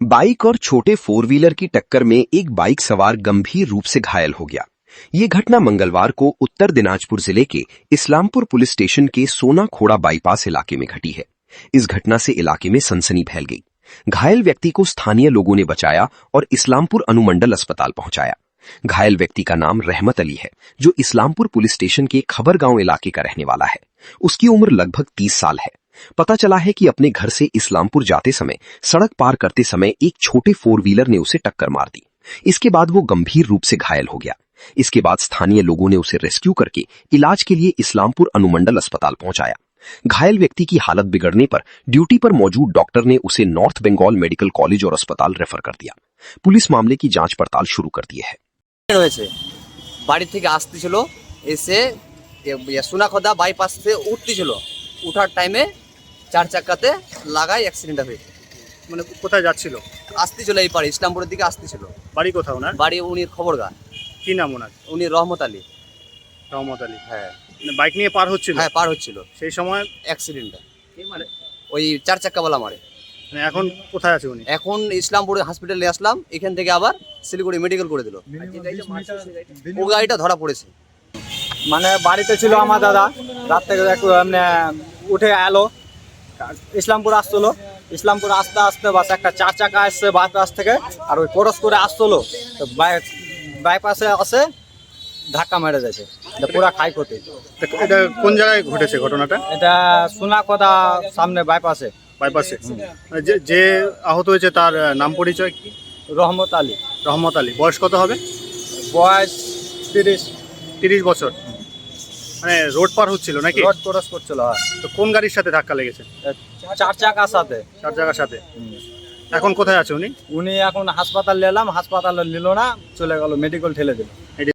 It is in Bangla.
बाइक और छोटे फोर व्हीलर की टक्कर में एक बाइक सवार गंभीर रूप से घायल हो गया। ये घटना मंगलवार को उत्तर दिनाजपुर जिले के इस्लामपुर पुलिस स्टेशन के सोना खोड़ा बाईपास इलाके में घटी है। इस घटना से इलाके में सनसनी फैल गई। घायल व्यक्ति को स्थानीय लोगों ने बचाया और इस्लामपुर अनुमंडल अस्पताल पहुंचाया। घायल व्यक्ति का नाम रहमत अली है, जो इस्लामपुर पुलिस स्टेशन के खबरगांव इलाके का रहने वाला है। उसकी उम्र लगभग 30 साल है। पता चला है कि अपने घर से इस्लामपुर जाते समय सड़क पार करते समय एक छोटे फोर व्हीलर ने उसे टक्कर मार दी। इसके बाद वो गंभीर रूप से घायल हो गया। इसके बाद स्थानीय लोगों ने उसे रेस्क्यू करके इलाज के लिए इस्लामपुर अनुमंडल अस्पताल पहुंचाया। घायल व्यक्ति की हालत बिगड़ने पर ड्यूटी पर मौजूद डॉक्टर ने उसे नॉर्थ बंगाल मेडिकल कॉलेज और अस्पताल रेफर कर दिया। पुलिस मामले की जांच पड़ताल शुरू कर दी है। বাড়ি থেকে আসতেছিল, এসে সোনাখদা বাইপাস থেকে উঠতেছিল, উঠার টাইমে চার চাকাতে লাগাই অ্যাক্সিডেন্ট হয়েছে। মানে কোথায় যাচ্ছিল? আসতেছিল এই পাড়ে ইসলামপুরের দিকে আসতেছিল। বাড়ি কোথাও না? বাড়ি উনির খবরগা। কি নাম ওনার? উনি রহমত আলী। রহমত আলী। হ্যাঁ, মানে বাইক নিয়ে পার হচ্ছিল? হ্যাঁ পার হচ্ছিল, সেই সময় অ্যাক্সিডেন্টটা মানে ওই চার চাকাওয়ালা মারে। মানে এখন কোথায় আছে উনি? এখন ইসলামপুরে হসপিটালে আসলাম, এখান থেকে আবার শিলিগুড়ি মেডিকেল করে দিল। ও গাড়িটা ধরা পড়েছে। মানে বাড়িতে ছিল আমার দাদা, রাত থেকে মানে উঠে এলো, ইসলামপুর আসছিল। ইসলামপুর আসতে আসতে বাস একটা চার চাকা আসছে বাইপাস থেকে, আর ওই ক্রস করে আসছিল, তো বাইপাসে আসে ধাক্কা মেরে যাচ্ছে, পুরা খাই ক্ষতি। এটা কোন জায়গায় ঘটেছে ঘটনাটা? এটা সোনাকদা সামনে বাইপাসে। বাইপাসে? যে আহত হয়েছে তার নাম পরিচয় কি? রহমত আলী। রহমত আলী। বয়স কত হবে? বয়স 30 বছর। মানে রোড পার হচ্ছিল নাকি? রোড ক্রস করছিল। তো কোন গাড়ির সাথে ধাক্কা লেগেছে? চার চাকার সাথে। চার চাকার সাথে। এখন কোথায় আছে উনি? উনি এখন হাসপাতাল নিলাম, হাসপাতালে নিল না, চলে গেল মেডিকেল ঠেলে দিল।